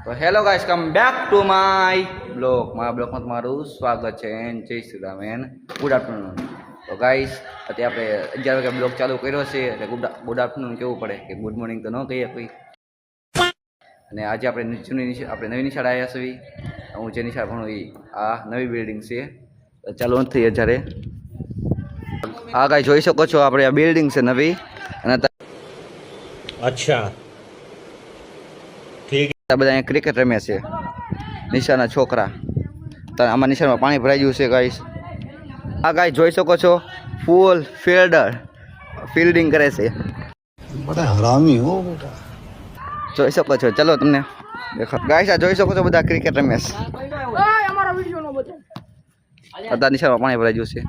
તો hello guys, come back to my blog. મારા બ્લોગમાં તમારું સ્વાગત છે and Jai Shri Ram and good afternoon. તો ગાઈસ, અત્યારે આપણે 11 વાગે બ્લોગ ચાલુ કર્યો છે એટલે ગુડ આફ્ટરનૂન કેવું પડે કે ગુડ મોર્નિંગ તો ન કહીએ કોઈ. અને આજે આપણે નવી નિશાળ આવ્યા છીએ. હું જે નિશાળ ભણું એ આ નવી બિલ્ડિંગ છે, ચાલુ નથી અત્યારે. આ ગાઈ જોઈ શકો છો, આપણે આ બિલ્ડિંગ છે નવી. અને અચ્છા બધા અહીંયા ક્રિકેટ રમે છે નિશાળના છોકરા. તો આમાં નિશાળમાં પાણી ભરાઈ ગયું છે ગાઈસ. આ ગાય જોઈ શકો છો, ફૂલ ફિલ્ડિંગ કરે છે. બડા હરામી હો બેટા. જોઈ શકો છો, ચલો તમને દેખો ગાઈસ. આ જોઈ શકો છો, બધા ક્રિકેટ રમે છે. બધા નિશાળમાં પાણી ભરાઈ ગયું છે,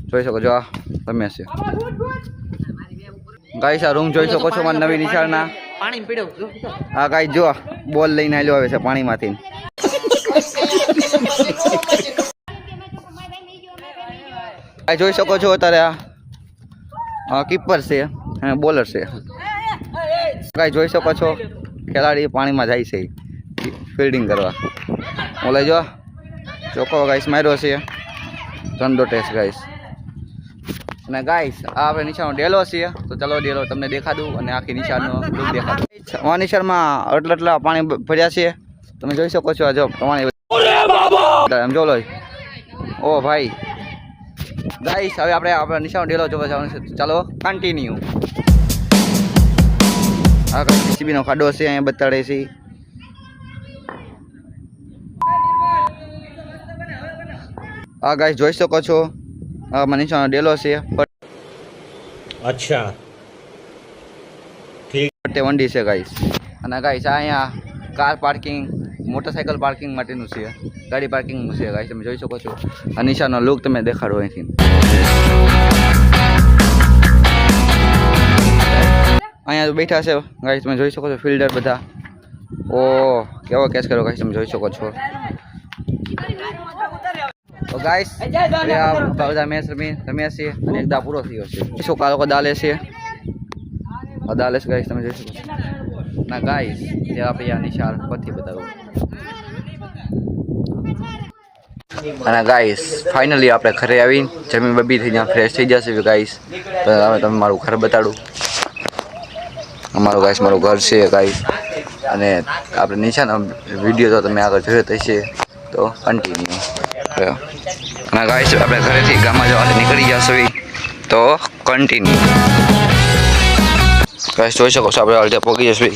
જોઈ શકો છો. આ રમે છે ગાઈસ. આ રૂમ જોઈ શકો છો મારી નવી નિશાળના. પાણી પીડ્યો. હા ગાઈસ, જો બોલ લઈને આલ્યો આવે છે પાણીમાંથી. ગાઈસ જોઈ શકો છો, અત્યારે આ કીપર છે અને બોલર છે. ગાઈસ જોઈ શકો છો, ખેલાડી પાણીમાં જાય છે ફિલ્ડિંગ કરવા. ઓલે જો ચોખ્ખો ગાઈસ માર્યો છે ધંધો ટેસ્ટ ગાઈસ. અને ગાઈસ, આ આપણે નિશાળનો ડેલો છે. તો ચલો ડેલો તમને દેખાડું અને આખી નિશાળનો લુક દેખાડું. આ નિશાળમાં એટલા પાણી ભર્યા છે, તમે જોઈ શકો છો. જો પાણી એમ જો લો. ઓ ભાઈ ગાઈસ, હવે આપણે નિશાળનો ડેલો જોવા જવાનું છે. ચાલો કન્ટિન્યુ. આ કઈ જીસીબીનો ખાડો છે, અહીંયા બતાડે છે. આ ગાઈસ જોઈ શકો છો, આ નિશાળનો ડેલો છે. અચ્છા ઠીક. વંડી છે ગાઈસ. અને ગાઈસ, આ અહીંયા કાર પાર્કિંગ, મોટરસાઇકલ પાર્કિંગ માટેનું છે, ગાડી પાર્કિંગનું છે ગાઈસ. તમે જોઈ શકો છો. આ નિશાળનો લુક તમે દેખાડો અહીંથી. અહીંયા બેઠા છે ગાઈસ, તમે જોઈ શકો છો ફિલ્ડર બધા. ઓ કેવો કેચ કર્યો ગાઈસ, તમે જોઈ શકો છો. તો ગાઈસ, બધા મેચ રમ્યા છે અને એકદા પૂરો થયો છે. છોકરા લોકો દાલે છે, દાલે છે ગાઈસ, તમે જોઈ શકો છો. ના ગાઈસ, જે આપણે આ નિશાળ પરથી બતાવું. અને ગાઈસ, ફાઇનલી આપણે ઘરે આવીને જમીન બબી થઈ જ્યાં ફ્રેશ થઈ જશે ગાઈસ. તો હવે તમે મારું ઘર બતાડું. અમારું ગાઈસ મારું ઘર છે ગાઈસ. અને આપણે નિશાળનો વિડીયો તો તમે આગળ જોયો હશે, તો કન્ટિન્યુ. અને ગાઈસ, આપણે ઘરેથી ગામમાં જવા નીકળી જશું, તો કન્ટિન્યુ. ગાઈસ જોઈ શકો છો, આપણે અડધે પહોંચી જશું.